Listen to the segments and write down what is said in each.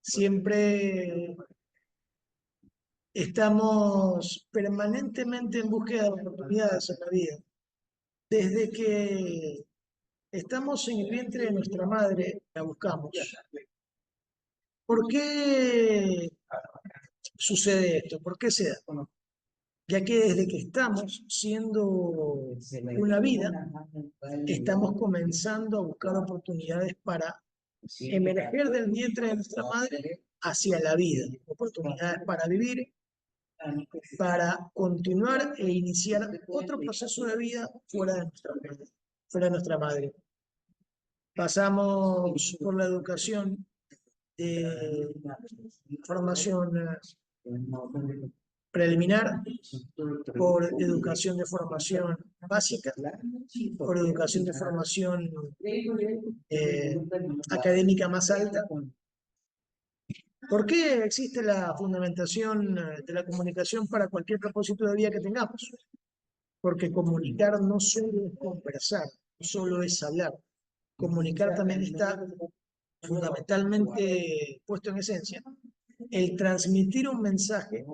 Siempre estamos permanentemente en búsqueda de oportunidades en la vida. Desde que estamos en el vientre de nuestra madre, la buscamos. ¿Por qué sucede esto? ¿Por qué se da? Ya que desde que estamos siendo una vida, estamos comenzando a buscar oportunidades para emerger del vientre de nuestra madre hacia la vida, oportunidades para vivir, para continuar e iniciar otro proceso de vida fuera de nuestra madre. Pasamos por la educación de formación preliminar, por educación de formación básica, por educación de formación académica más alta. ¿Por qué existe la fundamentación de la comunicación para cualquier propósito de vida que tengamos? Porque comunicar no solo es conversar, no solo es hablar. Comunicar también está fundamentalmente puesto en esencia el transmitir un mensaje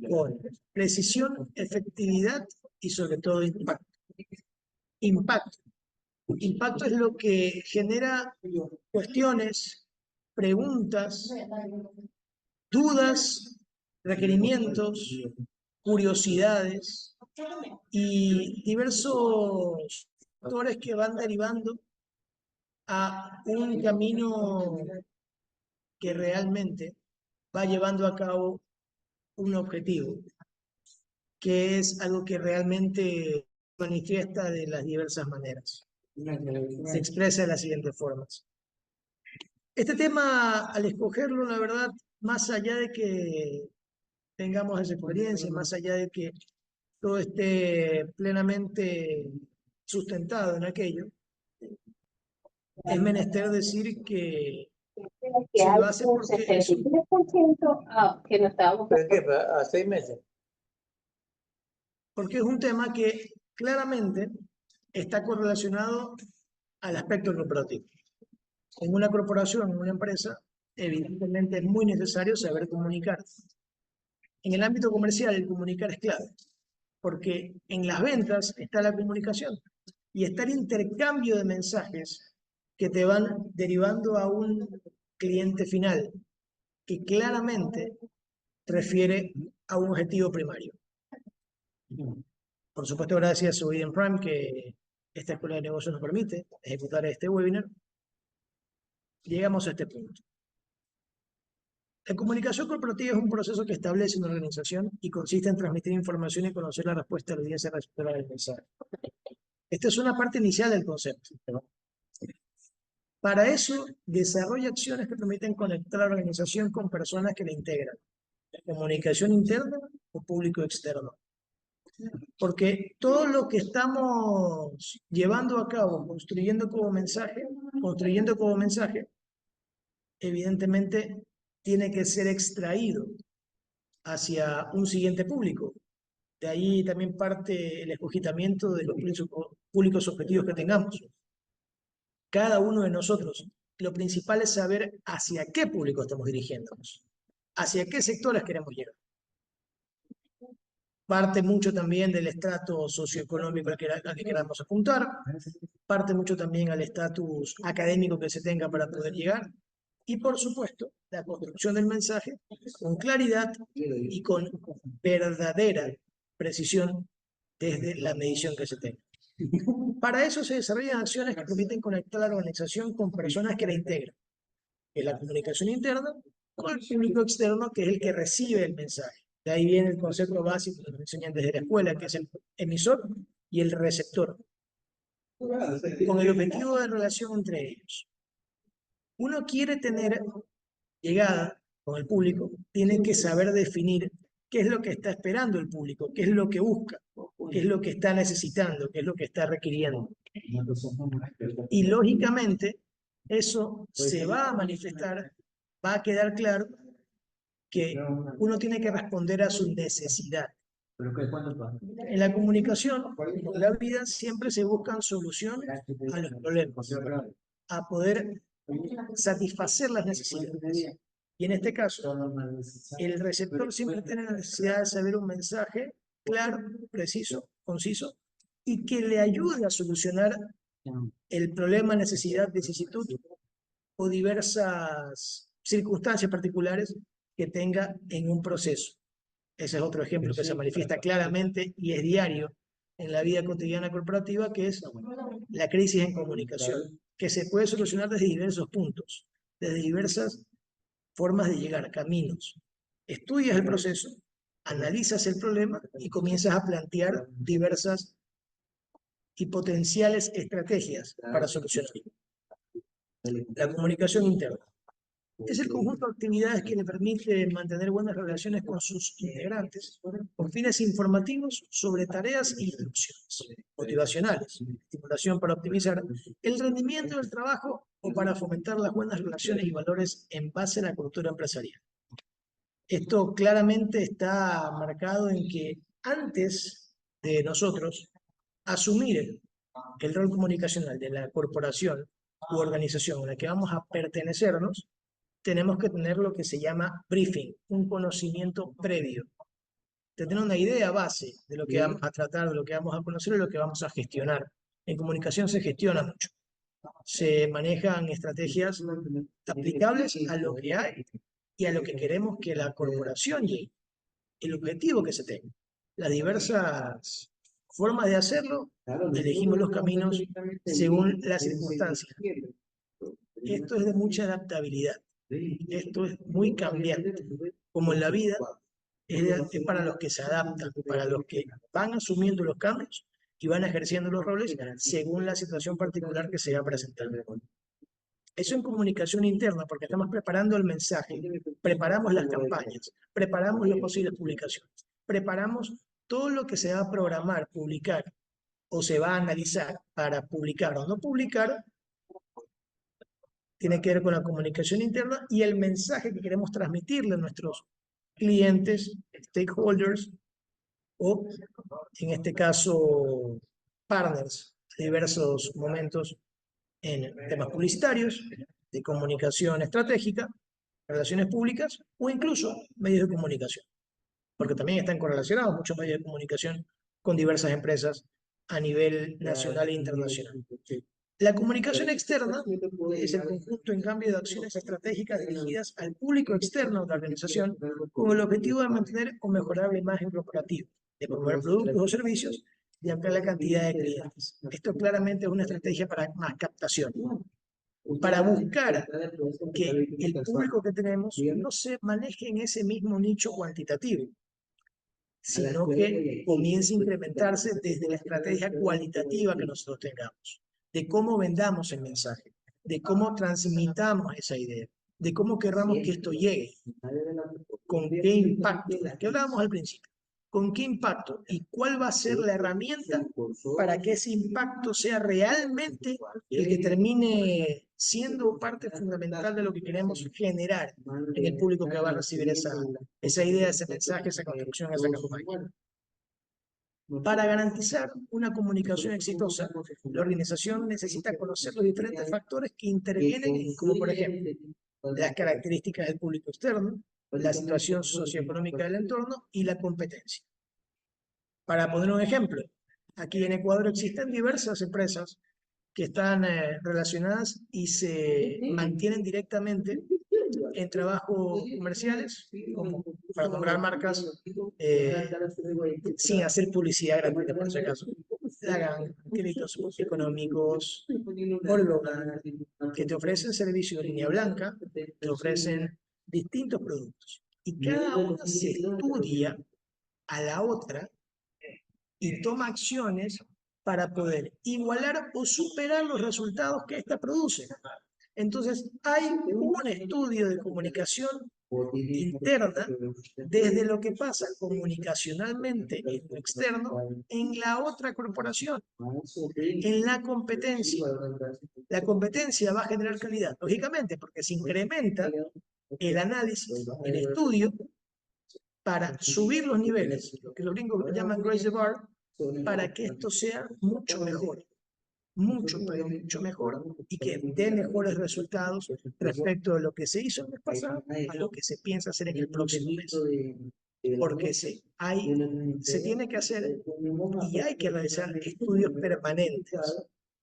con precisión, efectividad y sobre todo impacto. Impacto. Impacto es lo que genera cuestiones, preguntas, dudas, requerimientos, curiosidades y diversos factores que van derivando a un camino que realmente va llevando a cabo un objetivo, que es algo que realmente manifiesta de las diversas maneras. Se expresa de las siguientes formas. Este tema, al escogerlo, la verdad, más allá de que tengamos esa experiencia, más allá de que todo esté plenamente sustentado en aquello, es menester decir que si lo hace porque es un... que no estábamos... ¿Pero qué? ¿A 6 meses? Porque es un tema que claramente está correlacionado al aspecto corporativo. En una corporación, en una empresa, evidentemente es muy necesario saber comunicar. En el ámbito comercial, el comunicar es clave, porque en las ventas está la comunicación y está el intercambio de mensajes que te van derivando a un cliente final que claramente refiere a un objetivo primario. Por supuesto, gracias a Widen Prime que esta escuela de negocios nos permite ejecutar este webinar. Llegamos a este punto. La comunicación corporativa es un proceso que establece una organización y consiste en transmitir información y conocer la respuesta de la audiencia receptora del mensaje. Esta es una parte inicial del concepto. Para eso, desarrolla acciones que permiten conectar a la organización con personas que la integran. Comunicación interna o público externo. Porque todo lo que estamos llevando a cabo, construyendo como mensaje, evidentemente tiene que ser extraído hacia un siguiente público. De ahí también parte el escogitamiento de los públicos objetivos que tengamos. Cada uno de nosotros, lo principal es saber hacia qué público estamos dirigiéndonos, hacia qué sectores queremos llegar. Parte mucho también del estrato socioeconómico al que queramos apuntar, parte mucho también al estatus académico que se tenga para poder llegar, y por supuesto, la construcción del mensaje con claridad y con verdadera precisión desde la medición que se tenga. Para eso se desarrollan acciones que permiten conectar a la organización con personas que la integran, que es la comunicación interna, con el público externo, que es el que recibe el mensaje. De ahí viene el concepto básico que nos enseñan desde la escuela, que es el emisor y el receptor, con el objetivo de relación entre ellos. Uno quiere tener llegada con el público, tiene que saber definir qué es lo que está esperando el público, qué es lo que busca, qué es lo que está necesitando, qué es lo que está requiriendo. Y lógicamente, eso se va a manifestar, va a quedar claro que uno tiene que responder a su necesidad. En la comunicación, en la vida, siempre se buscan soluciones a los problemas, a poder satisfacer las necesidades. Y en este caso, el receptor siempre tiene la necesidad de saber un mensaje claro, preciso, conciso, y que le ayude a solucionar el problema, necesidad, vicisitud o diversas circunstancias particulares que tenga en un proceso. Ese es otro ejemplo que se manifiesta claramente y es diario en la vida cotidiana corporativa, que es la crisis en comunicación, que se puede solucionar desde diversos puntos, desde diversas formas de llegar, caminos. Estudias el proceso, analizas el problema y comienzas a plantear diversas y potenciales estrategias para solucionarlo. La comunicación interna es el conjunto de actividades que le permite mantener buenas relaciones con sus integrantes con fines informativos sobre tareas e instrucciones motivacionales, estimulación para optimizar el rendimiento del trabajo o para fomentar las buenas relaciones y valores en base a la cultura empresarial. Esto claramente está marcado en que antes de nosotros asumir el rol comunicacional de la corporación u organización a la que vamos a pertenecernos, tenemos que tener lo que se llama briefing, un conocimiento previo, tener una idea base de lo que vamos a tratar, de lo que vamos a conocer y lo que vamos a gestionar. En comunicación se gestiona mucho, se manejan estrategias aplicables a lo que hay y a lo que queremos que la corporación llegue, el objetivo que se tenga. Las diversas formas de hacerlo, elegimos los caminos según las circunstancias. Esto es de mucha adaptabilidad. Esto es muy cambiante. Como en la vida, es para los que se adaptan, para los que van asumiendo los cambios y van ejerciendo los roles según la situación particular que se va presentando. Eso en comunicación interna, porque estamos preparando el mensaje, preparamos las campañas, preparamos las posibles publicaciones, preparamos todo lo que se va a programar, publicar o se va a analizar para publicar o no publicar, tiene que ver con la comunicación interna y el mensaje que queremos transmitirle a nuestros clientes, stakeholders o, en este caso, partners, diversos momentos en temas publicitarios, de comunicación estratégica, relaciones públicas o incluso medios de comunicación, porque también están correlacionados muchos medios de comunicación con diversas empresas a nivel nacional e internacional. La comunicación externa es el conjunto, en cambio, de acciones estratégicas dirigidas al público externo de la organización con el objetivo de mantener o mejorar la imagen corporativa, de promover productos o servicios y ampliar la cantidad de clientes. Esto claramente es una estrategia para más captación, para buscar que el público que tenemos no se maneje en ese mismo nicho cuantitativo, sino que comience a incrementarse desde la estrategia cualitativa que nosotros tengamos, de cómo vendamos el mensaje, de cómo transmitamos esa idea, de cómo querramos que esto llegue, con qué impacto, que hablábamos al principio, con qué impacto y cuál va a ser la herramienta para que ese impacto sea realmente el que termine siendo parte fundamental de lo que queremos generar en el público que va a recibir esa idea, ese mensaje, esa construcción, esa campaña. Para garantizar una comunicación exitosa, la organización necesita conocer los diferentes factores que intervienen, como por ejemplo, las características del público externo, la situación socioeconómica del entorno y la competencia. Para poner un ejemplo, aquí en Ecuador existen diversas empresas que están relacionadas y se mantienen directamente en trabajos comerciales, como para nombrar marcas, sin hacer publicidad gratuita, por si acaso. Hagan créditos económicos, Orlogan, que te ofrecen servicios de línea blanca, te ofrecen distintos productos. Y cada una se estudia a la otra y toma acciones para poder igualar o superar los resultados que ésta produce. Entonces, hay un estudio de comunicación interna desde lo que pasa comunicacionalmente en lo externo en la otra corporación, en la competencia. La competencia va a generar calidad, lógicamente, porque se incrementa el análisis, el estudio, para subir los niveles, lo que los gringos llaman raise the bar, para que esto sea mucho mejor, mucho, pero mucho mejor y que dé mejores resultados respecto de lo que se hizo el mes pasado a lo que se piensa hacer en el próximo mes. Porque se tiene que hacer y hay que realizar estudios permanentes.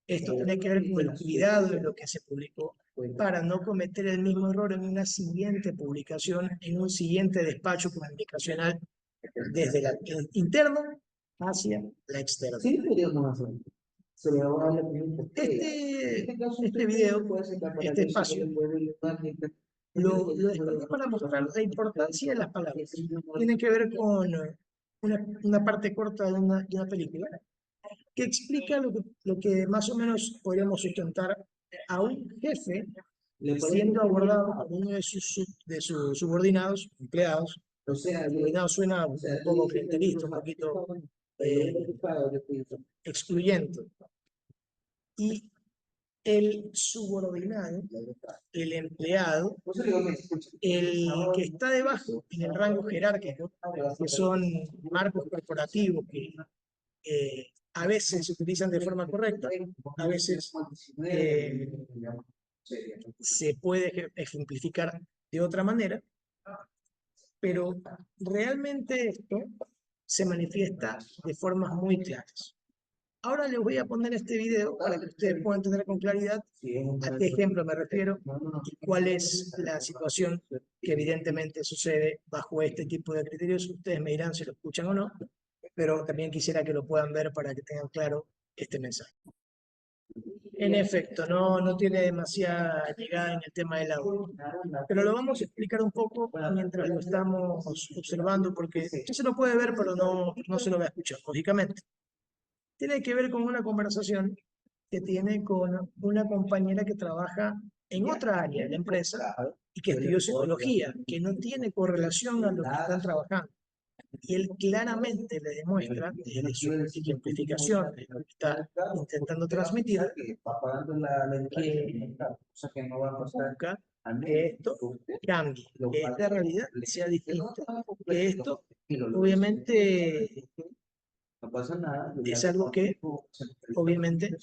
Esto tiene que ver con el cuidado de lo que se publicó para no cometer el mismo error en una siguiente publicación, en un siguiente despacho comunicacional desde la interno hacia la externa. Este video, este espacio, lo escogí para mostrar la importancia de las palabras. Tiene que ver con una parte corta de una película que explica lo que más o menos podríamos sustentar a un jefe siendo abordado por uno de sus subordinados, empleados. Subordinado suena un poco clientelista, un poquito excluyente. Y el subordinado, el empleado, el que está debajo en el rango jerárquico, que son marcos corporativos que a veces se utilizan de forma correcta, a veces se puede ejemplificar de otra manera, pero realmente esto se manifiesta de formas muy claras. Ahora les voy a poner este video para que ustedes puedan entender con claridad a qué ejemplo me refiero y cuál es la situación que evidentemente sucede bajo este tipo de criterios. Ustedes me dirán si lo escuchan o no, pero también quisiera que lo puedan ver para que tengan claro este mensaje. En efecto, no tiene demasiada llegada en el tema del audio, pero lo vamos a explicar un poco mientras lo estamos observando, porque se lo puede ver, pero no se lo va a escuchar, lógicamente. Tiene que ver con una conversación que tiene con una compañera que trabaja en otra área de la empresa y que estudió psicología, que no tiene correlación a lo que están trabajando. Y él claramente le demuestra, desde su ejemplificación, de lo que está intentando transmitir, que busca que esto cambie, que esta realidad sea distinta, que esto obviamente es algo que obviamente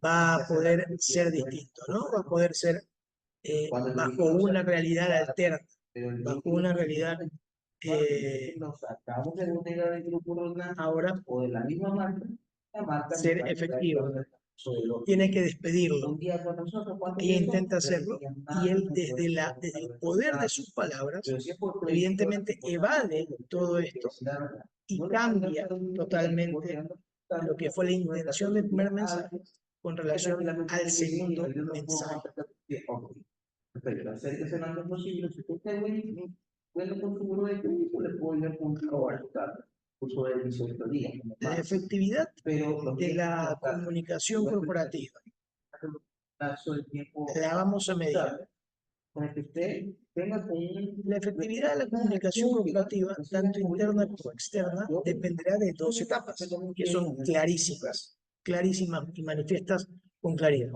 va a poder ser distinto, ¿no? Va a poder ser bajo una realidad alterna, bajo una realidad ahora ser efectivo. Tiene que despedirlo. Ella intenta hacerlo y él desde el poder de sus palabras evidentemente evade todo esto y cambia totalmente lo que fue la intención del primer mensaje con relación al segundo mensaje. Ahora, la efectividad de la comunicación corporativa la vamos a medir. La efectividad de la comunicación corporativa, tanto interna como externa, dependerá de dos etapas, que son clarísimas y manifiestas con claridad.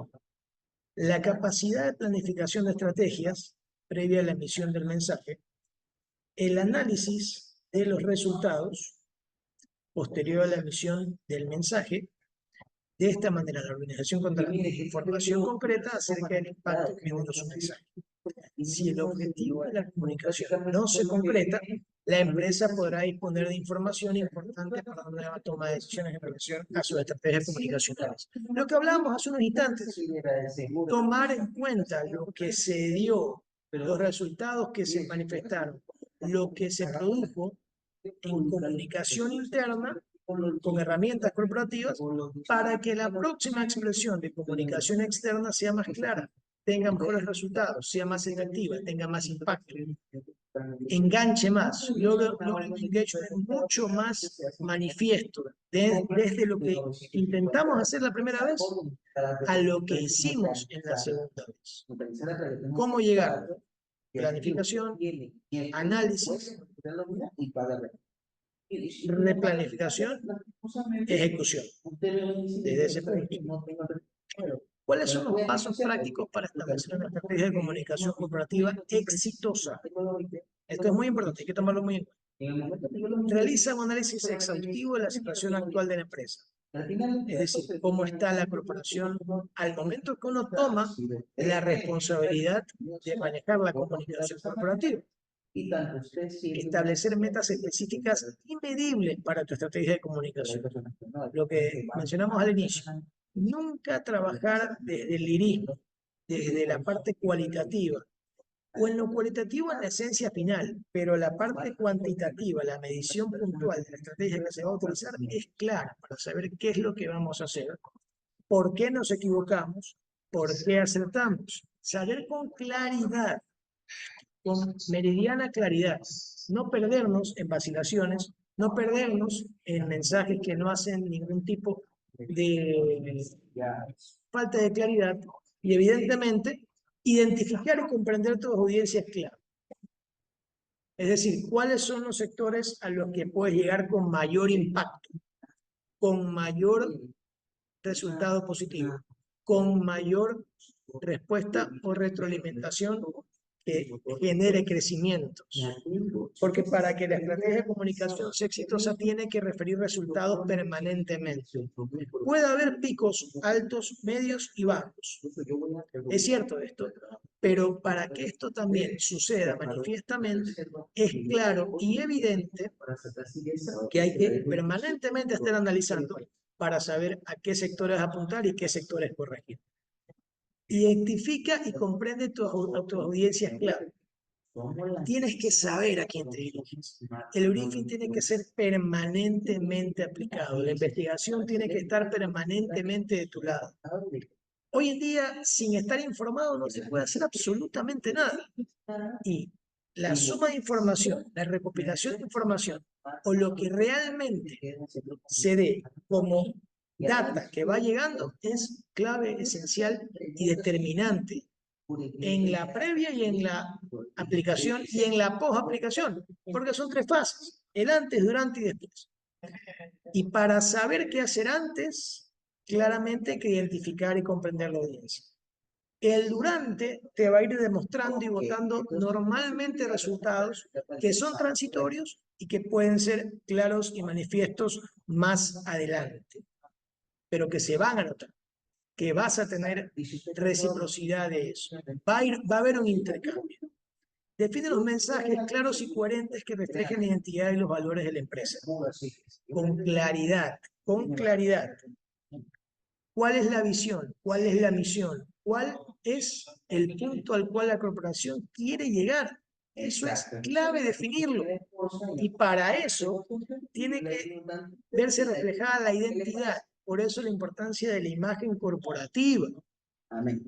La capacidad de planificación de estrategias previa a la emisión del mensaje, el análisis de los resultados posterior a la emisión del mensaje. De esta manera, la organización contará con información concreta acerca del impacto que generó su mensaje. Si el objetivo de la comunicación no se concreta, la empresa podrá disponer de información importante para una nueva toma de decisiones en relación a sus estrategias comunicacionales. Lo que hablábamos hace unos instantes, tomar en cuenta lo que se dio, los resultados que se manifestaron, lo que se produjo en comunicación interna con herramientas corporativas para que la próxima expresión de comunicación externa sea más clara, tenga mejores resultados, sea más efectiva, tenga más impacto, enganche más, logre un engagement mucho más manifiesto desde lo que intentamos hacer la primera vez a lo que hicimos en la segunda vez. ¿Cómo llegar? Planificación, análisis, replanificación, ejecución. Desde ese punto. ¿Cuáles son los pasos prácticos para establecer una estrategia de comunicación corporativa exitosa? Esto es muy importante, hay que tomarlo muy en cuenta. Realiza un análisis exhaustivo de la situación actual de la empresa. Es decir, cómo está la corporación al momento que uno toma la responsabilidad de manejar la comunicación corporativa. Establecer metas específicas y medibles para tu estrategia de comunicación. Lo que mencionamos al inicio, nunca trabajar desde el lirismo, desde la parte cualitativa, o en lo cualitativo en la esencia final, pero la parte cuantitativa, la medición puntual de la estrategia que se va a utilizar es clara para saber qué es lo que vamos a hacer, por qué nos equivocamos, por qué acertamos. Saber con claridad, con meridiana claridad, no perdernos en vacilaciones, no perdernos en mensajes que no hacen ningún tipo de falta de claridad y evidentemente identificar y comprender tus audiencias clave. Es decir, cuáles son los sectores a los que puedes llegar con mayor impacto, con mayor resultado positivo, con mayor respuesta o retroalimentación que genere crecimientos. Porque para que la estrategia de comunicación sea exitosa tiene que referir resultados permanentemente. Puede haber picos altos, medios y bajos. Es cierto esto, pero para que esto también suceda manifiestamente, es claro y evidente que hay que permanentemente estar analizando para saber a qué sectores apuntar y qué sectores corregir. Identifica y comprende tus audiencias clave. Tienes que saber a quién te diriges. El briefing tiene que ser permanentemente aplicado. La investigación tiene que estar permanentemente de tu lado. Hoy en día, sin estar informado, no se puede hacer absolutamente nada. Y la suma de información, la recopilación de información, o lo que realmente se dé como data que va llegando, es clave, esencial y determinante en la previa y en la aplicación y en la post-aplicación, porque son 3 fases, el antes, durante y después. Y para saber qué hacer antes, claramente hay que identificar y comprender la audiencia. El durante te va a ir demostrando y botando normalmente resultados que son transitorios y que pueden ser claros y manifiestos más adelante, pero que se van a notar, que vas a tener reciprocidad de eso. Va a haber un intercambio. Define los mensajes claros y coherentes que reflejen la identidad y los valores de la empresa. Con claridad, con claridad. ¿Cuál es la visión? ¿Cuál es la misión? ¿Cuál es el punto al cual la corporación quiere llegar? Eso es clave definirlo. Y para eso tiene que verse reflejada la identidad. Por eso la importancia de la imagen corporativa.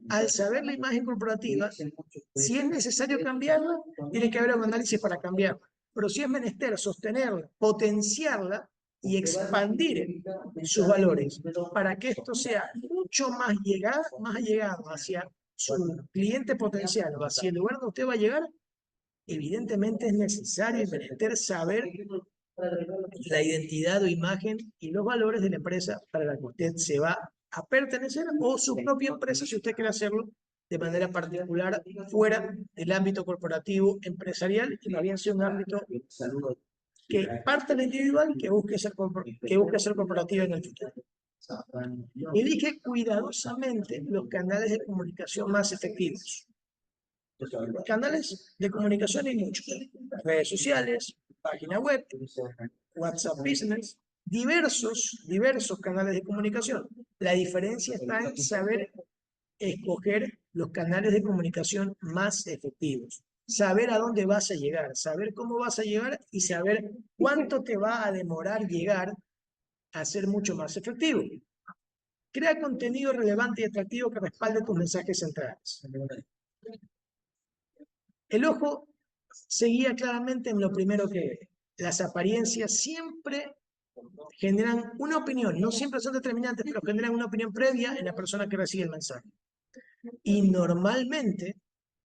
Al saber la imagen corporativa, si es necesario cambiarla, tiene que haber un análisis para cambiarla. Pero si es menester sostenerla, potenciarla y expandir sus valores para que esto sea mucho más llegado hacia su cliente potencial o hacia el lugar donde usted va a llegar, evidentemente es necesario y menester saber la identidad o imagen y los valores de la empresa para la que usted se va a pertenecer o su propia empresa si usted quiere hacerlo de manera particular fuera del ámbito corporativo empresarial y más bien sea un ámbito que parte del individual que busque ser corporativo en el futuro. Elige cuidadosamente los canales de comunicación más efectivos. Los canales de comunicación hay muchos. Redes sociales, página web, WhatsApp Business, diversos canales de comunicación. La diferencia está en saber escoger los canales de comunicación más efectivos. Saber a dónde vas a llegar, saber cómo vas a llegar y saber cuánto te va a demorar llegar a ser mucho más efectivo. Crea contenido relevante y atractivo que respalde tus mensajes centrales. El ojo se guía claramente en lo primero que ve. Las apariencias siempre generan una opinión, no siempre son determinantes, pero generan una opinión previa en la persona que recibe el mensaje. Y normalmente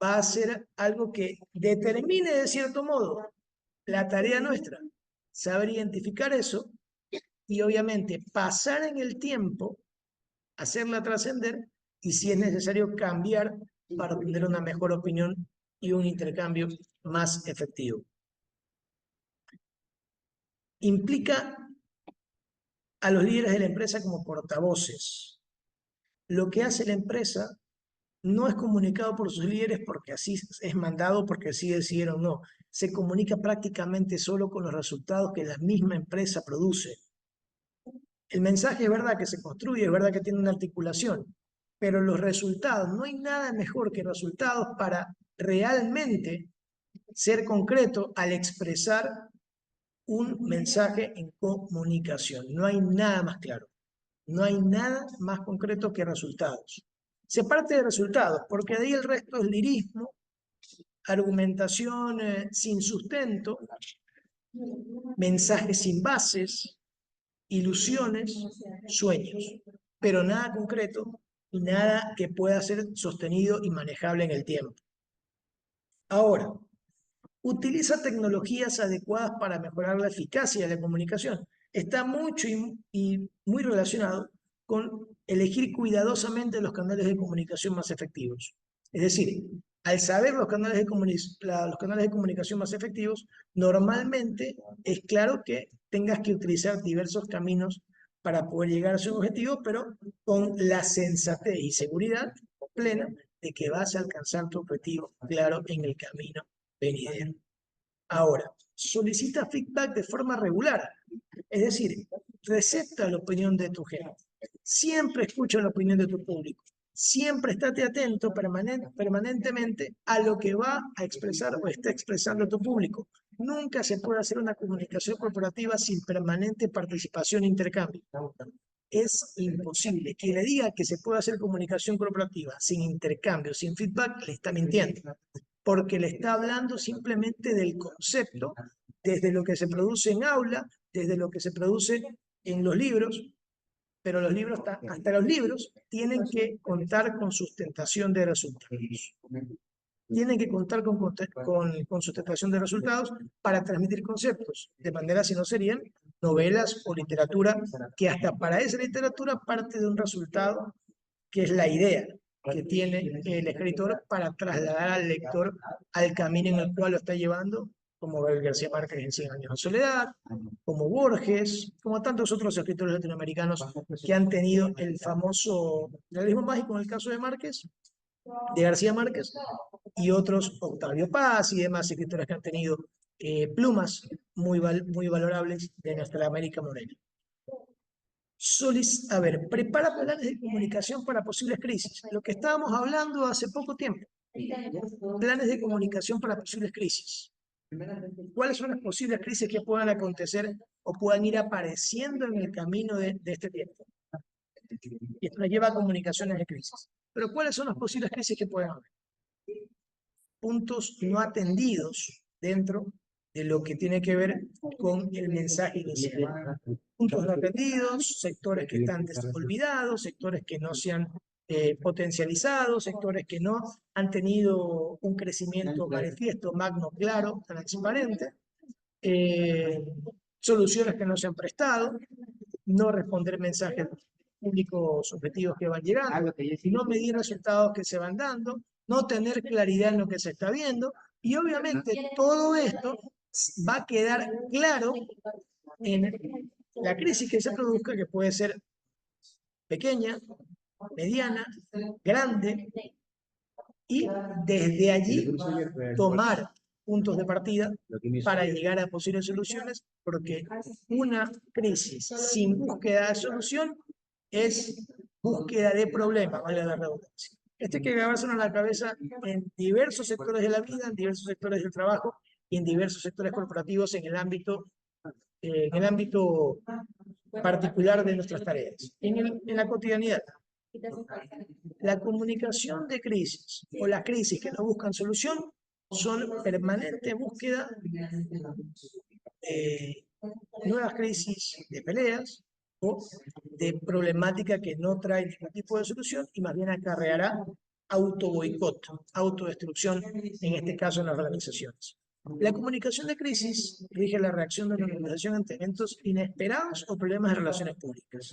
va a ser algo que determine de cierto modo la tarea nuestra, saber identificar eso y obviamente pasar en el tiempo, hacerla trascender y si es necesario cambiar para obtener una mejor opinión y un intercambio más efectivo. Implica a los líderes de la empresa como portavoces. Lo que hace la empresa no es comunicado por sus líderes porque así es mandado, porque así decidieron, no. Se comunica prácticamente solo con los resultados que la misma empresa produce. El mensaje es verdad que se construye, es verdad que tiene una articulación, pero los resultados, no hay nada mejor que resultados para realmente ser concreto al expresar un mensaje en comunicación. No hay nada más claro. No hay nada más concreto que resultados. Se parte de resultados, porque de ahí el resto es lirismo, argumentación sin sustento, mensajes sin bases, ilusiones, sueños, pero nada concreto y nada que pueda ser sostenido y manejable en el tiempo. Ahora, utiliza tecnologías adecuadas para mejorar la eficacia de la comunicación. Está mucho y muy relacionado con elegir cuidadosamente los canales de comunicación más efectivos. Es decir, al saber los canales de comunicación más efectivos, normalmente es claro que tengas que utilizar diversos caminos para poder llegar a su objetivo, pero con la sensatez y seguridad plena de que vas a alcanzar tu objetivo claro en el camino venidero. Ahora, solicita feedback de forma regular, es decir, recepta la opinión de tu gente. Siempre escucha la opinión de tu público. Siempre estate atento permanentemente a lo que va a expresar o está expresando tu público. Nunca se puede hacer una comunicación corporativa sin permanente participación e intercambio. Es imposible. Quien le diga que se puede hacer comunicación corporativa sin intercambio, sin feedback, le está mintiendo, porque le está hablando simplemente del concepto, desde lo que se produce en aula, desde lo que se produce en los libros, pero los libros, hasta los libros, tienen que contar con sustentación de resultados. Tienen que contar con sustentación de resultados para transmitir conceptos, de manera si no serían novelas o literatura, que hasta para esa literatura parte de un resultado que es la idea que tiene el escritor para trasladar al lector al camino en el cual lo está llevando, como Gabriel García Márquez en 100 años de soledad, como Borges, como tantos otros escritores latinoamericanos que han tenido el famoso realismo mágico en el caso de Márquez, de García Márquez, y otros, Octavio Paz y demás escritores que han tenido plumas muy valorables de nuestra América Morena. A ver, prepara planes de comunicación para posibles crisis. Lo que estábamos hablando hace poco tiempo. Planes de comunicación para posibles crisis. ¿Cuáles son las posibles crisis que puedan acontecer o puedan ir apareciendo en el camino de este tiempo? Y esto nos lleva a comunicaciones de crisis. Pero ¿cuáles son las posibles crisis que pueden haber? Puntos no atendidos dentro de lo que tiene que ver con el mensaje inicial. Puntos no atendidos, sectores que están olvidados, sectores que no se han potencializado, sectores que no han tenido un crecimiento manifiesto, magno, claro, transparente, soluciones que no se han prestado, no responder mensajes públicos objetivos que van llegando, no medir resultados que se van dando, no tener claridad en lo que se está viendo, y obviamente todo esto va a quedar claro en la crisis que se produzca, que puede ser pequeña, mediana, grande, y desde allí tomar puntos de partida para llegar a posibles soluciones, porque una crisis sin búsqueda de solución es búsqueda de problemas, vale la redundancia. Esto hay que grabárselo en la cabeza en diversos sectores de la vida, en diversos sectores del trabajo y en diversos sectores corporativos en el ámbito particular de nuestras tareas, en la cotidianidad. La comunicación de crisis o las crisis que no buscan solución son permanente búsqueda de nuevas crisis de peleas o de problemática que no trae ningún tipo de solución y más bien acarreará autoboicot, autodestrucción, en este caso en las organizaciones. La comunicación de crisis rige la reacción de la organización ante eventos inesperados o problemas de relaciones públicas.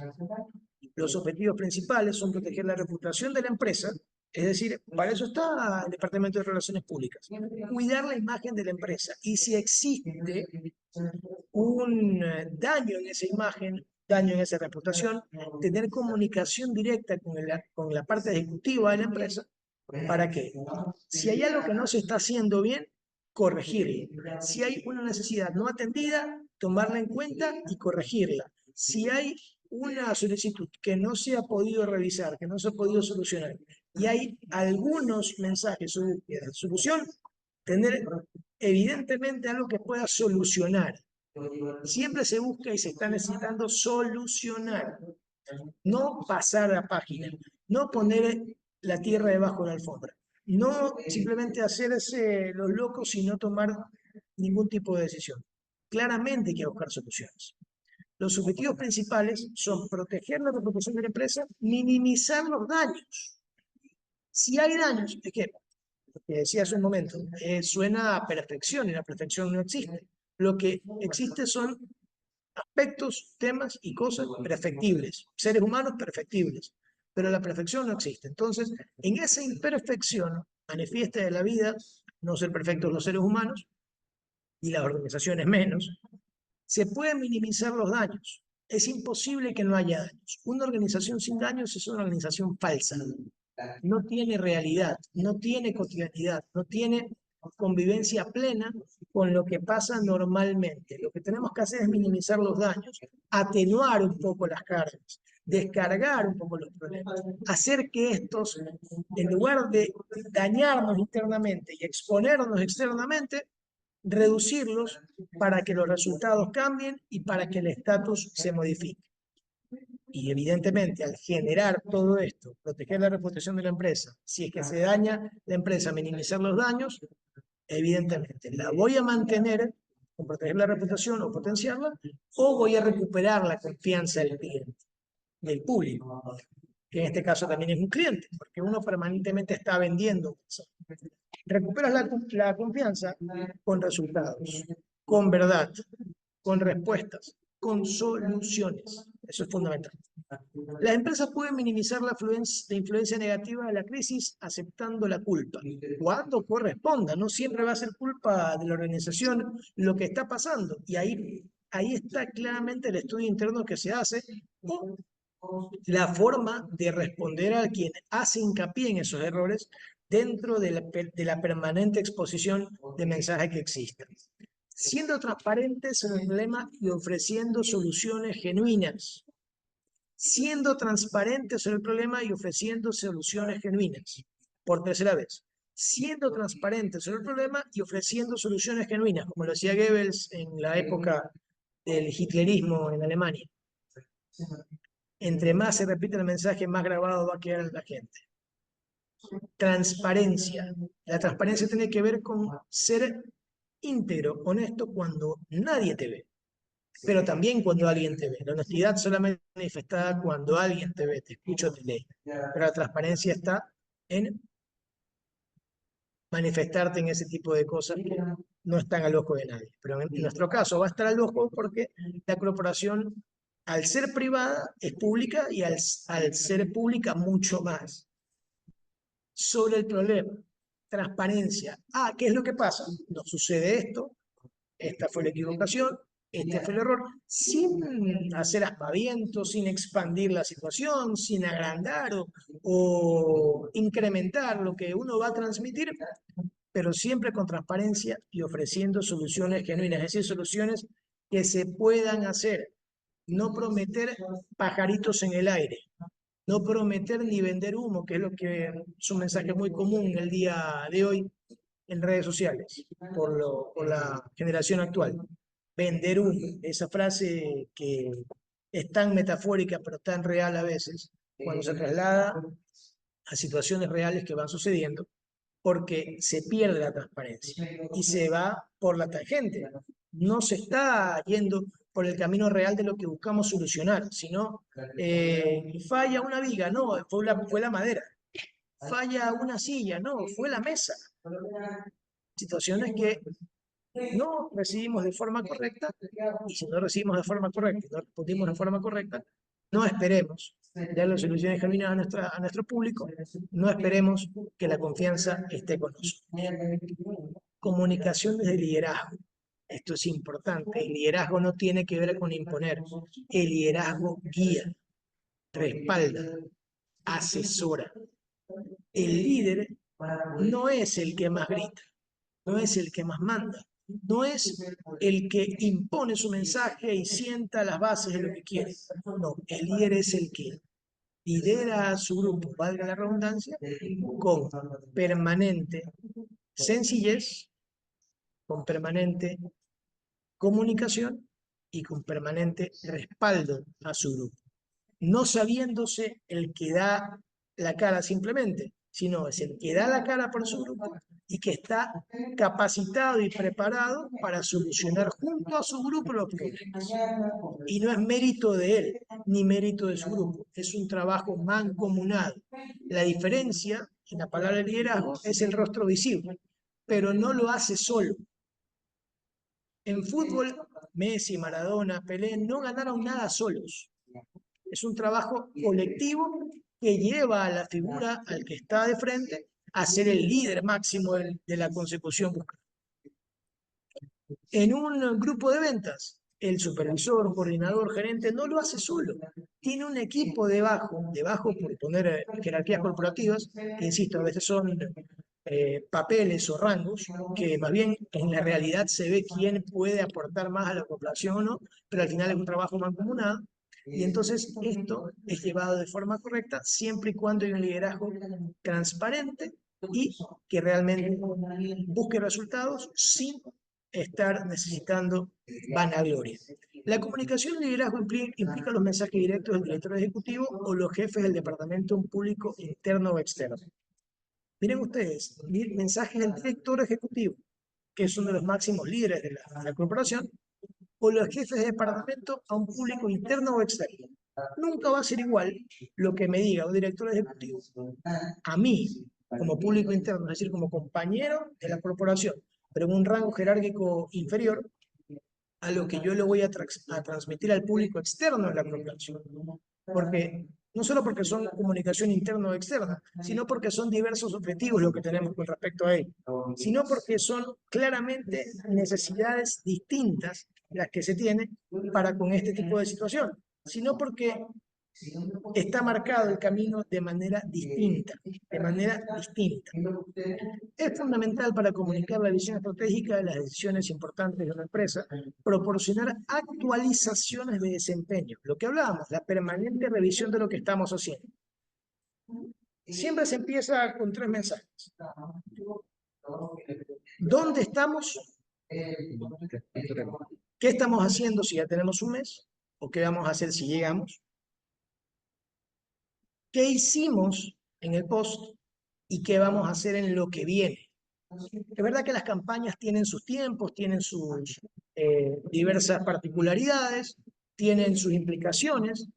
Los objetivos principales son proteger la reputación de la empresa, es decir, para eso está el Departamento de Relaciones Públicas, cuidar la imagen de la empresa, y si existe un daño en esa imagen, daño en esa reputación, tener comunicación directa con la parte ejecutiva de la empresa, para que si hay algo que no se está haciendo bien, corregirlo. Si hay una necesidad no atendida, tomarla en cuenta y corregirla. Si hay una solicitud que no se ha podido revisar, que no se ha podido solucionar, y hay algunos mensajes o búsquedas de solución, tener evidentemente algo que pueda solucionar. Siempre se busca y se está necesitando solucionar, no pasar la página, no poner la tierra debajo de la alfombra, no simplemente hacerse los locos y no tomar ningún tipo de decisión. Claramente hay que buscar soluciones. Los objetivos principales son proteger la reputación de la empresa, minimizar los daños. Si hay daños, es que, lo que decía hace un momento, suena a perfección y la perfección no existe. Lo que existe son aspectos, temas y cosas perfectibles, seres humanos perfectibles, pero la perfección no existe. Entonces, en esa imperfección manifiesta de la vida, no ser perfectos los seres humanos y las organizaciones menos, se pueden minimizar los daños. Es imposible que no haya daños. Una organización sin daños es una organización falsa. No tiene realidad, no tiene cotidianidad, no tiene convivencia plena con lo que pasa normalmente. Lo que tenemos que hacer es minimizar los daños, atenuar un poco las cargas, descargar un poco los problemas, hacer que estos, en lugar de dañarnos internamente y exponernos externamente, reducirlos para que los resultados cambien y para que el estatus se modifique. Y evidentemente, al generar todo esto, proteger la reputación de la empresa, si es que se daña la empresa, minimizar los daños, evidentemente la voy a mantener con proteger la reputación o potenciarla, o voy a recuperar la confianza del cliente, del público, que en este caso también es un cliente, porque uno permanentemente está vendiendo. Recuperas la confianza con resultados, con verdad, con respuestas, con soluciones. Eso es fundamental. Las empresas pueden minimizar la influencia negativa de la crisis aceptando la culpa, cuando corresponda. No siempre va a ser culpa de la organización lo que está pasando. Y ahí está claramente el estudio interno que se hace, o la forma de responder a quien hace hincapié en esos errores dentro de la permanente exposición de mensajes que existen. Siendo transparentes en el problema y ofreciendo soluciones genuinas. Siendo transparentes en el problema y ofreciendo soluciones genuinas. Por tercera vez. Siendo transparentes en el problema y ofreciendo soluciones genuinas, como lo decía Goebbels en la época del hitlerismo en Alemania. Entre más se repite el mensaje, más grabado va a quedar en la gente. Transparencia. La transparencia tiene que ver con ser íntegro, honesto cuando nadie te ve, pero también cuando alguien te ve. La honestidad solamente manifestada cuando alguien te ve, te escucha o te lee. Pero la transparencia está en manifestarte en ese tipo de cosas que no están al ojo de nadie. Pero en nuestro caso va a estar al ojo porque la corporación, al ser privada, es pública, y al ser pública mucho más. Sobre el problema, transparencia. ¿Qué es lo que pasa? Nos sucede esto, esta fue la equivocación, este fue el error, sin hacer aspavientos, sin expandir la situación, sin agrandar o incrementar lo que uno va a transmitir, pero siempre con transparencia y ofreciendo soluciones genuinas, es decir, soluciones que se puedan hacer. No prometer pajaritos en el aire, no prometer ni vender humo, que es lo que es un mensaje muy común el día de hoy en redes sociales, por la generación actual. Vender humo, esa frase que es tan metafórica pero tan real a veces, cuando se traslada a situaciones reales que van sucediendo, porque se pierde la transparencia y se va por la tangente. No se está yendo por el camino real de lo que buscamos solucionar, sino falla una viga, no, fue la madera. Falla una silla, no, fue la mesa. Situaciones que no recibimos de forma correcta, y si no recibimos de forma correcta, no respondimos de forma correcta, no esperemos darle soluciones genuinas a nuestro público, no esperemos que la confianza esté con nosotros. Comunicación desde liderazgo. Esto es importante. El liderazgo no tiene que ver con imponer. El liderazgo guía, respalda, asesora. El líder no es el que más grita, no es el que más manda, no es el que impone su mensaje y sienta las bases de lo que quiere. No, el líder es el que lidera a su grupo, valga la redundancia, con permanente sencillez, con permanente comunicación y con permanente respaldo a su grupo. No sabiéndose el que da la cara simplemente, sino es el que da la cara por su grupo y que está capacitado y preparado para solucionar junto a su grupo los problemas. Y no es mérito de él, ni mérito de su grupo, es un trabajo mancomunado. La diferencia en la palabra liderazgo es el rostro visible, pero no lo hace solo. En fútbol, Messi, Maradona, Pelé no ganaron nada solos. Es un trabajo colectivo que lleva a la figura, al que está de frente, a ser el líder máximo de la consecución buscada. En un grupo de ventas, el supervisor, coordinador, gerente no lo hace solo. Tiene un equipo debajo por poner jerarquías corporativas, que insisto, a veces son papeles o rangos, que más bien en la realidad se ve quién puede aportar más a la población o no, pero al final es un trabajo mancomunado. Y entonces esto es llevado de forma correcta siempre y cuando hay un liderazgo transparente y que realmente busque resultados sin estar necesitando vanagloria. La comunicación y liderazgo implica los mensajes directos del director ejecutivo o los jefes del departamento público interno o externo. Miren ustedes, mensajes del director ejecutivo, que es uno de los máximos líderes de la corporación, o los jefes de departamento a un público interno o externo. Nunca va a ser igual lo que me diga un director ejecutivo a mí, como público interno, es decir, como compañero de la corporación, pero en un rango jerárquico inferior a lo que yo le voy a transmitir al público externo de la corporación. Porque no solo porque son comunicación interna o externa, sino porque son diversos objetivos lo que tenemos con respecto a ello, sino porque son claramente necesidades distintas las que se tienen para con este tipo de situación, sino porque está marcado el camino de manera distinta, de manera distinta. Es fundamental para comunicar la visión estratégica de las decisiones importantes de una empresa, proporcionar actualizaciones de desempeño, lo que hablábamos, la permanente revisión de lo que estamos haciendo. Siempre se empieza con 3 mensajes. ¿Dónde estamos? ¿Qué estamos haciendo si ya tenemos un mes? ¿O qué vamos a hacer si llegamos? ¿Qué hicimos en el post? ¿Y qué vamos a hacer en lo que viene? Es verdad que las campañas tienen sus tiempos, tienen sus diversas particularidades, tienen sus implicaciones,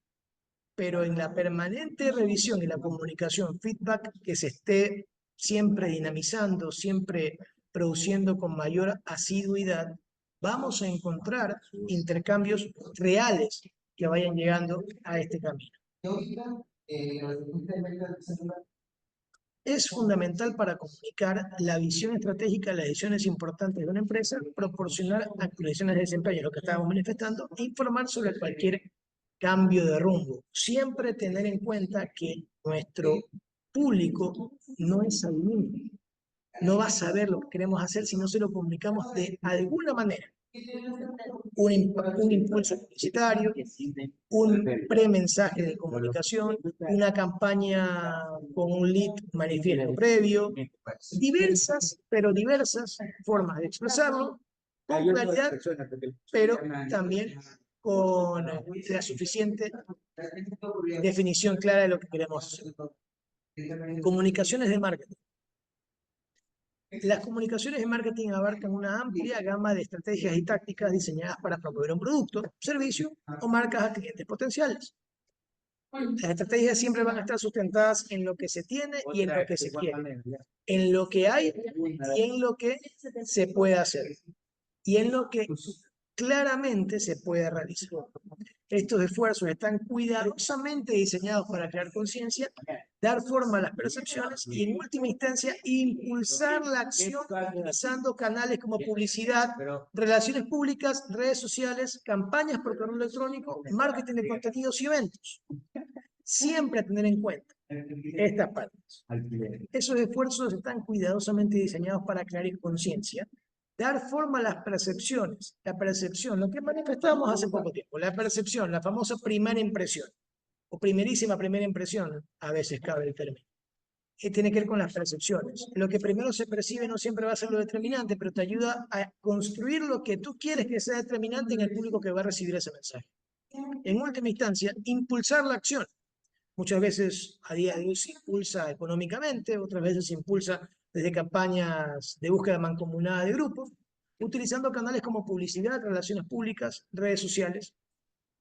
pero en la permanente revisión y la comunicación, feedback que se esté siempre dinamizando, siempre produciendo con mayor asiduidad, vamos a encontrar intercambios reales que vayan llegando a este camino. Es fundamental para comunicar la visión estratégica de las decisiones importantes de una empresa, proporcionar actualizaciones de desempeño, lo que estábamos manifestando, e informar sobre cualquier cambio de rumbo. Siempre tener en cuenta que nuestro público no es adivino, no va a saber lo que queremos hacer si no se lo comunicamos de alguna manera. Un impulso publicitario, un premensaje de comunicación, una campaña con un lead manifiesto previo, diversas, pero diversas formas de expresarlo, con claridad, pero también con la suficiente definición clara de lo que queremos hacer. Comunicaciones de marketing. Las comunicaciones de marketing abarcan una amplia gama de estrategias y tácticas diseñadas para promover un producto, servicio o marcas a clientes potenciales. Las estrategias siempre van a estar sustentadas en lo que se tiene y en lo que se quiere, en lo que hay y en lo que se puede hacer, y en lo que claramente se puede realizar. Estos esfuerzos están cuidadosamente diseñados para crear conciencia, dar forma a las percepciones y, en última instancia, impulsar la acción utilizando canales como publicidad, relaciones públicas, redes sociales, campañas por correo electrónico, marketing de contenidos y eventos. Siempre a tener en cuenta estas partes. Esos esfuerzos están cuidadosamente diseñados para crear conciencia, dar forma a las percepciones. La percepción, lo que manifestábamos hace poco tiempo, la percepción, la famosa primera impresión, o primerísima primera impresión, a veces cabe el término. Tiene que ver con las percepciones. Lo que primero se percibe no siempre va a ser lo determinante, pero te ayuda a construir lo que tú quieres que sea determinante en el público que va a recibir ese mensaje. En última instancia, impulsar la acción. Muchas veces a día de hoy se impulsa económicamente, otras veces se impulsa desde campañas de búsqueda mancomunada de grupos, utilizando canales como publicidad, relaciones públicas, redes sociales.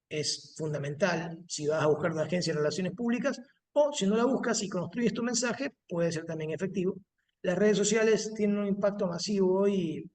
Es fundamental si vas a buscar una agencia de relaciones públicas, o si no la buscas y construyes tu mensaje, puede ser también efectivo. Las redes sociales tienen un impacto masivo hoy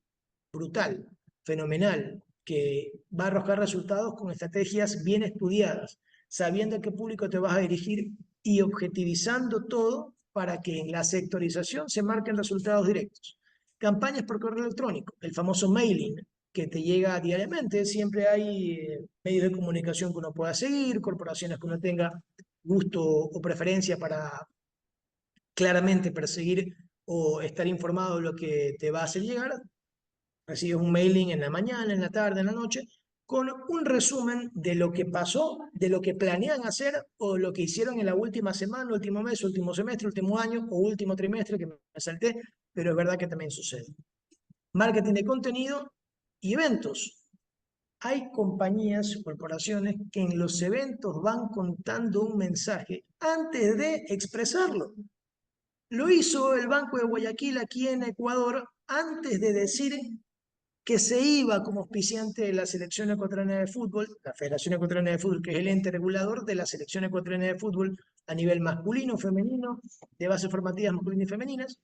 brutal, fenomenal, que va a arrojar resultados con estrategias bien estudiadas, sabiendo a qué público te vas a dirigir y objetivizando todo para que en la sectorización se marquen resultados directos. Campañas por correo electrónico, el famoso mailing que te llega diariamente. Siempre hay medios de comunicación que uno pueda seguir, corporaciones que uno tenga gusto o preferencia para claramente perseguir o estar informado de lo que te va a hacer llegar. Recibes un mailing en la mañana, en la tarde, en la noche, con un resumen de lo que pasó, de lo que planean hacer o lo que hicieron en la última semana, último mes, último semestre, último año o último trimestre, que me salté, pero es verdad que también sucede. Marketing de contenido y eventos. Hay compañías, corporaciones que en los eventos van contando un mensaje antes de expresarlo. Lo hizo el Banco de Guayaquil aquí en Ecuador antes de decir que se iba como auspiciante de la selección ecuatoriana de fútbol, la Federación Ecuatoriana de Fútbol, que es el ente regulador de la selección ecuatoriana de fútbol a nivel masculino, femenino, de bases formativas masculinas y femeninas.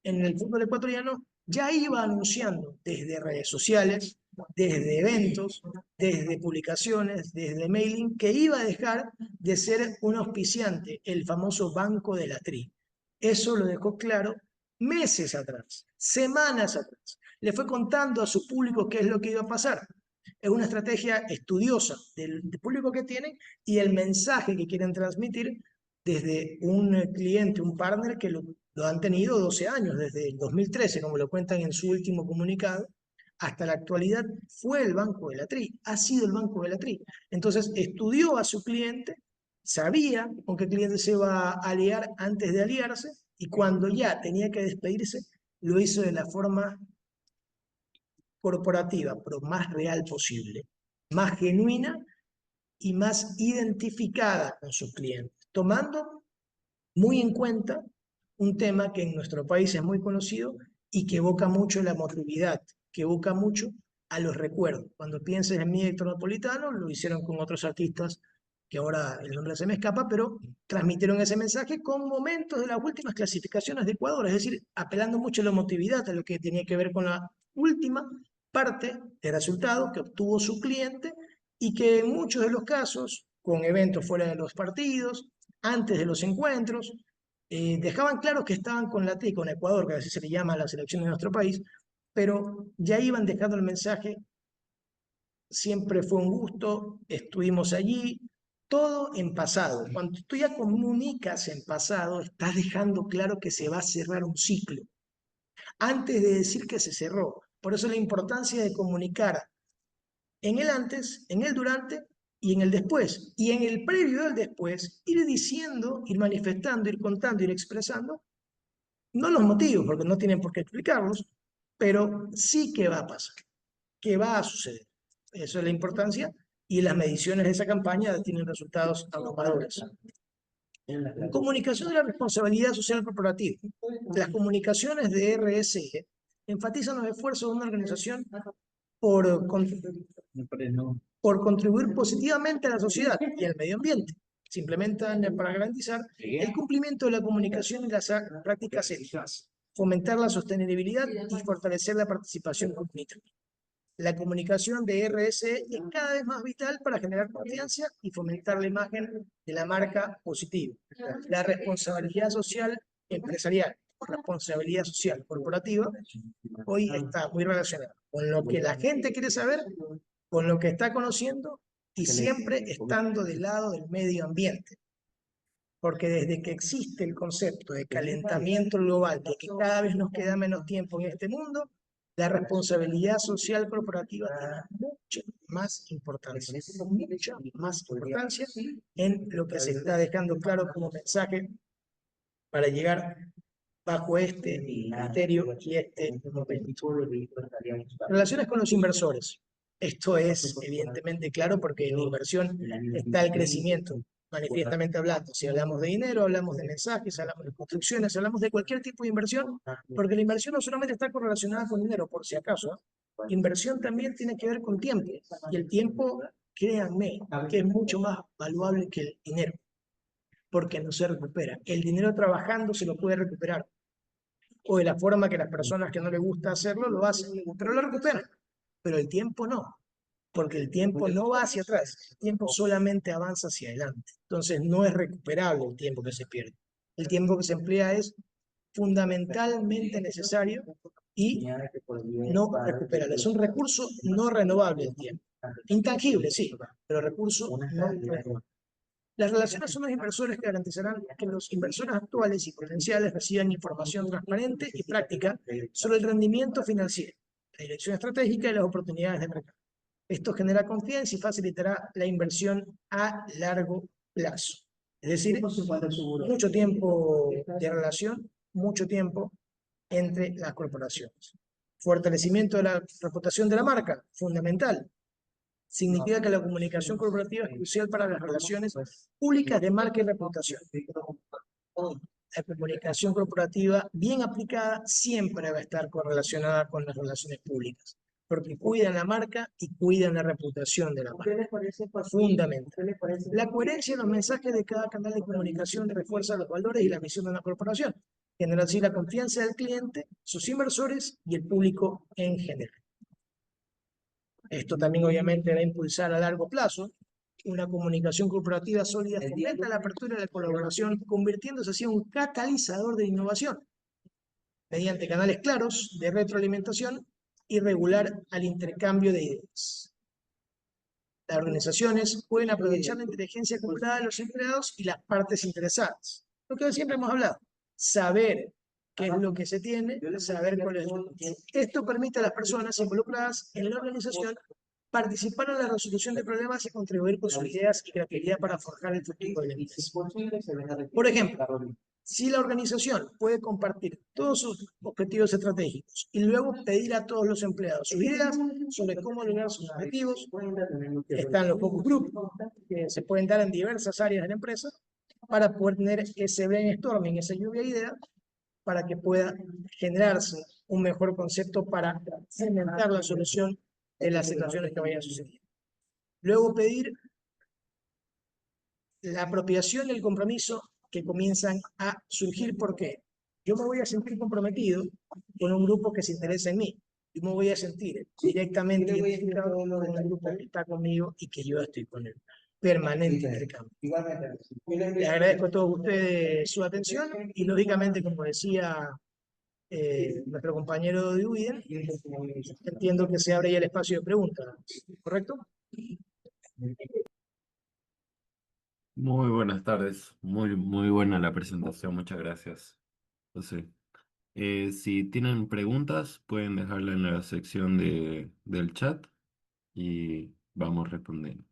En el fútbol ecuatoriano ya iba anunciando desde redes sociales, desde eventos, desde publicaciones, desde mailing, que iba a dejar de ser un auspiciante, el famoso Banco de la Tri. Eso lo dejó claro meses atrás, semanas atrás. Le fue contando a su público qué es lo que iba a pasar. Es una estrategia estudiosa del público que tienen y el mensaje que quieren transmitir desde un cliente, un partner que lo han tenido 12 años, desde el 2013, como lo cuentan en su último comunicado, hasta la actualidad fue el Banco de la Tri, ha sido el Banco de la Tri. Entonces estudió a su cliente, sabía con qué cliente se iba a aliar antes de aliarse, y cuando ya tenía que despedirse, lo hizo de la forma corporativa, pero más real posible, más genuina y más identificada con su cliente, tomando muy en cuenta un tema que en nuestro país es muy conocido y que evoca mucho la emotividad, que evoca mucho a los recuerdos. Cuando pienses en mi Héctor Napolitano, lo hicieron con otros artistas que ahora el nombre se me escapa, pero transmitieron ese mensaje con momentos de las últimas clasificaciones de Ecuador, es decir, apelando mucho a la emotividad, a lo que tenía que ver con la última parte de resultado que obtuvo su cliente y que en muchos de los casos, con eventos fuera de los partidos, antes de los encuentros, dejaban claro que estaban con la T, con Ecuador, que así se le llama a la selección de nuestro país, pero ya iban dejando el mensaje: siempre fue un gusto, estuvimos allí, todo en pasado. Cuando tú ya comunicas en pasado, estás dejando claro que se va a cerrar un ciclo, antes de decir que se cerró. Por eso la importancia de comunicar en el antes, en el durante y en el después. Y en el previo del después, ir diciendo, ir manifestando, ir contando, ir expresando, no los motivos, porque no tienen por qué explicarlos, pero sí que va a pasar, que va a suceder. Eso es la importancia, y las mediciones de esa campaña tienen resultados abrumadores. Comunicación de la responsabilidad social corporativa. Las comunicaciones de RSE enfatizan los esfuerzos de una organización por contribuir positivamente a la sociedad y al medio ambiente. Se implementan para garantizar el cumplimiento de la comunicación y las prácticas éticas, fomentar la sostenibilidad y fortalecer la participación comunitaria. La comunicación de RSE es cada vez más vital para generar confianza y fomentar la imagen de la marca positiva. La responsabilidad social empresarial, responsabilidad social corporativa, hoy está muy relacionada con lo que la gente quiere saber, con lo que está conociendo y siempre estando del lado del medio ambiente. Porque desde que existe el concepto de calentamiento global, de que cada vez nos queda menos tiempo en este mundo, la responsabilidad social corporativa tiene mucha más importancia en lo que se está dejando claro como mensaje para llegar bajo este criterio y este momento. Relaciones con los inversores. Esto es evidentemente claro porque en la inversión está el crecimiento, manifiestamente hablando. Si hablamos de dinero, hablamos de mensajes, hablamos de construcciones, hablamos de cualquier tipo de inversión, porque la inversión no solamente está correlacionada con dinero, por si acaso. Inversión también tiene que ver con tiempo. Y el tiempo, créanme, que es mucho más valuable que el dinero, porque no se recupera. El dinero trabajando se lo puede recuperar, o de la forma que las personas que no les gusta hacerlo lo hacen, pero lo recuperan. Pero el tiempo no, porque el tiempo no va hacia atrás, el tiempo solamente avanza hacia adelante. Entonces no es recuperable el tiempo que se pierde. El tiempo que se emplea es fundamentalmente necesario y no recuperable. Es un recurso no renovable el tiempo. Intangible, sí, pero recurso no renovable. Las relaciones con los inversores garantizarán que los inversores actuales y potenciales reciban información transparente y práctica sobre el rendimiento financiero, la dirección estratégica y las oportunidades de mercado. Esto genera confianza y facilitará la inversión a largo plazo. Es decir, mucho tiempo de relación, mucho tiempo entre las corporaciones. Fortalecimiento de la reputación de la marca, fundamental. Significa que la comunicación corporativa es crucial para las relaciones públicas de marca y reputación. La comunicación corporativa bien aplicada siempre va a estar correlacionada con las relaciones públicas, porque cuidan la marca y cuidan la reputación de la marca. Fundamental. La coherencia en los mensajes de cada canal de comunicación refuerza los valores y la misión de una corporación, genera así la confianza del cliente, sus inversores y el público en general. Esto también obviamente va a impulsar a largo plazo una comunicación corporativa sólida, fomenta la apertura de la colaboración, convirtiéndose así en un catalizador de innovación, mediante canales claros de retroalimentación y regular al intercambio de ideas. Las organizaciones pueden aprovechar la inteligencia acumulada de los empleados y las partes interesadas. Lo que siempre hemos hablado, saber qué es lo que se tiene, saber cuál es lo que... Esto permite a las personas involucradas en la organización participar en la resolución de problemas y contribuir con sus ideas y creatividad para forjar el futuro de la empresa. Por ejemplo, si la organización puede compartir todos sus objetivos estratégicos y luego pedir a todos los empleados sus ideas sobre cómo lograr sus objetivos, están los focus group que se pueden dar en diversas áreas de la empresa para poder tener ese brainstorming, esa lluvia de ideas, para que pueda generarse un mejor concepto para cimentar la solución de las situaciones que vayan sucediendo. Luego pedir la apropiación y el compromiso que comienzan a surgir porque yo me voy a sentir comprometido con un grupo que se interesa en mí. Yo me voy a sentir directamente identificado con el grupo que está conmigo y que yo estoy con él. Permanente intercambio. Les agradezco a todos ustedes su atención y lógicamente, como decía nuestro compañero de UIDEN, entiendo que se abre ya el espacio de preguntas, ¿correcto? Muy buenas tardes, muy buena la presentación, muchas gracias, José. Si tienen preguntas, pueden dejarla en la sección del chat y vamos respondiendo.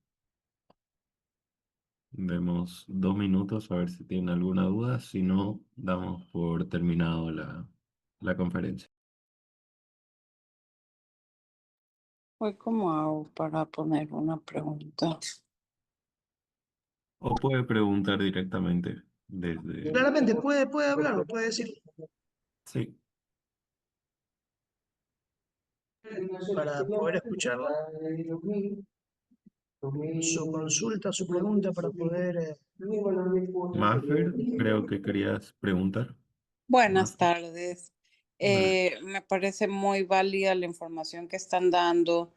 Vemos 2 minutos a ver si tienen alguna duda, si no, damos por terminado la conferencia. Hoy, ¿cómo hago para poner una pregunta? O puede preguntar directamente desde... Claramente, puede hablarlo, puede decir. Sí. Para poder escucharla. Su consulta, su pregunta para poder... Mafer, creo que querías preguntar. Buenas tardes. Me parece muy válida la información que están dando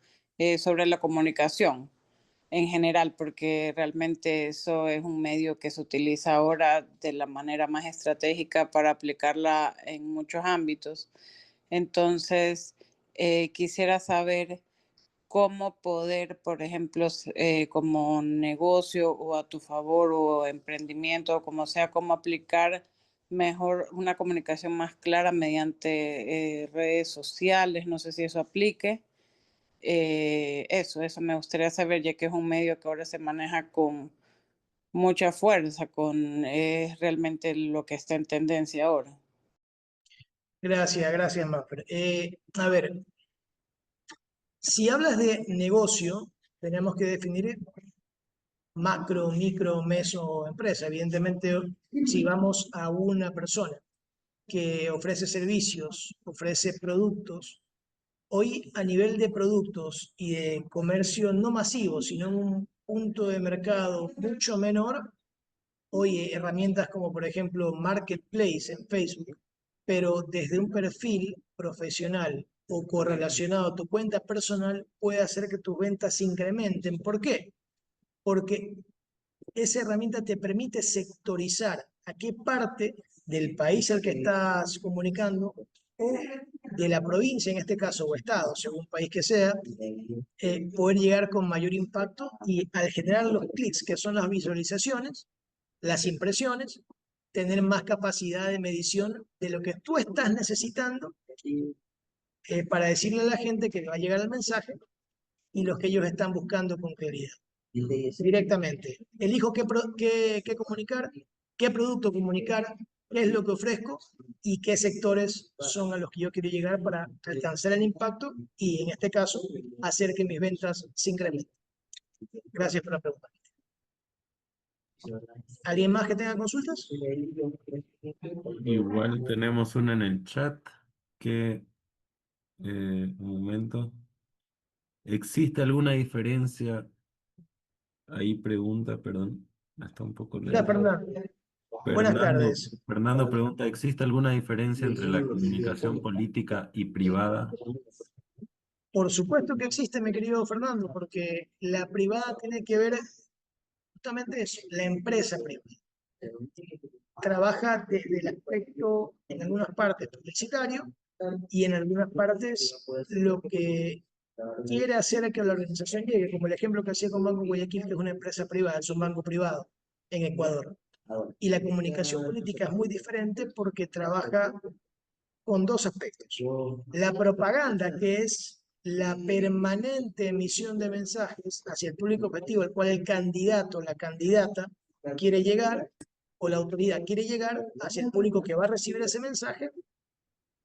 sobre la comunicación en general, porque realmente eso es un medio que se utiliza ahora de la manera más estratégica para aplicarla en muchos ámbitos. Entonces, quisiera saber cómo poder, por ejemplo, como negocio o a tu favor o emprendimiento, o como sea, cómo aplicar mejor una comunicación más clara mediante redes sociales. No sé si eso aplique. Eso me gustaría saber, ya que es un medio que ahora se maneja con mucha fuerza, es realmente lo que está en tendencia ahora. Gracias, Maffer. A ver, si hablas de negocio, tenemos que definir macro, micro, meso, empresa. Evidentemente, si vamos a una persona que ofrece servicios, ofrece productos, hoy a nivel de productos y de comercio no masivo, sino en un punto de mercado mucho menor, hoy herramientas como por ejemplo Marketplace en Facebook, pero desde un perfil profesional o correlacionado a tu cuenta personal puede hacer que tus ventas se incrementen. ¿Por qué? Porque esa herramienta te permite sectorizar a qué parte del país al que estás comunicando o de la provincia, en este caso, o estado, según país que sea, poder llegar con mayor impacto y al generar los clics, que son las visualizaciones, las impresiones, tener más capacidad de medición de lo que tú estás necesitando para decirle a la gente que le va a llegar el mensaje y los que ellos están buscando con claridad. Directamente. Elijo qué comunicar, qué producto comunicar, qué es lo que ofrezco y qué sectores son a los que yo quiero llegar para alcanzar el impacto y, en este caso, hacer que mis ventas se incrementen. Gracias por la pregunta. ¿Alguien más que tenga consultas? Igual tenemos una en el chat que, un momento, ¿existe alguna diferencia? Ahí pregunta, perdón, está un poco Hola, lento. Fernando. Buenas tardes. Fernando pregunta, ¿existe alguna diferencia entre la comunicación política y privada? Por supuesto que existe, mi querido Fernando, porque la privada tiene que ver justamente eso, la empresa privada. Trabaja desde el aspecto, en algunas partes, publicitario y en algunas partes lo que quiere hacer que la organización llegue, como el ejemplo que hacía con Banco Guayaquil, que es una empresa privada, es un banco privado en Ecuador. Y la comunicación política es muy diferente porque trabaja con dos aspectos. La propaganda, que es la permanente emisión de mensajes hacia el público objetivo al cual el candidato o la candidata quiere llegar, o la autoridad quiere llegar hacia el público que va a recibir ese mensaje,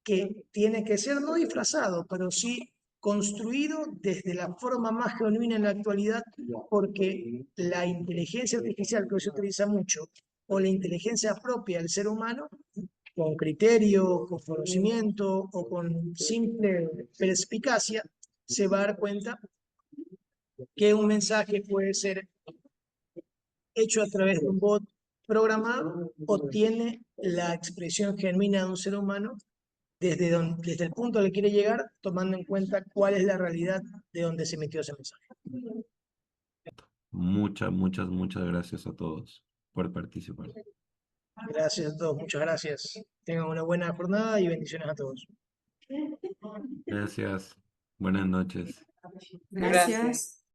que tiene que ser no disfrazado, pero sí construido desde la forma más genuina en la actualidad, porque la inteligencia artificial que hoy se utiliza mucho, o la inteligencia propia del ser humano, con criterio, con conocimiento o con simple perspicacia, se va a dar cuenta que un mensaje puede ser hecho a través de un bot programado o tiene la expresión genuina de un ser humano desde el punto al que quiere llegar, tomando en cuenta cuál es la realidad de donde se emitió ese mensaje. Muchas gracias a todos por participar. Gracias a todos, muchas gracias. Tengan una buena jornada y bendiciones a todos. Gracias. Buenas noches. Gracias.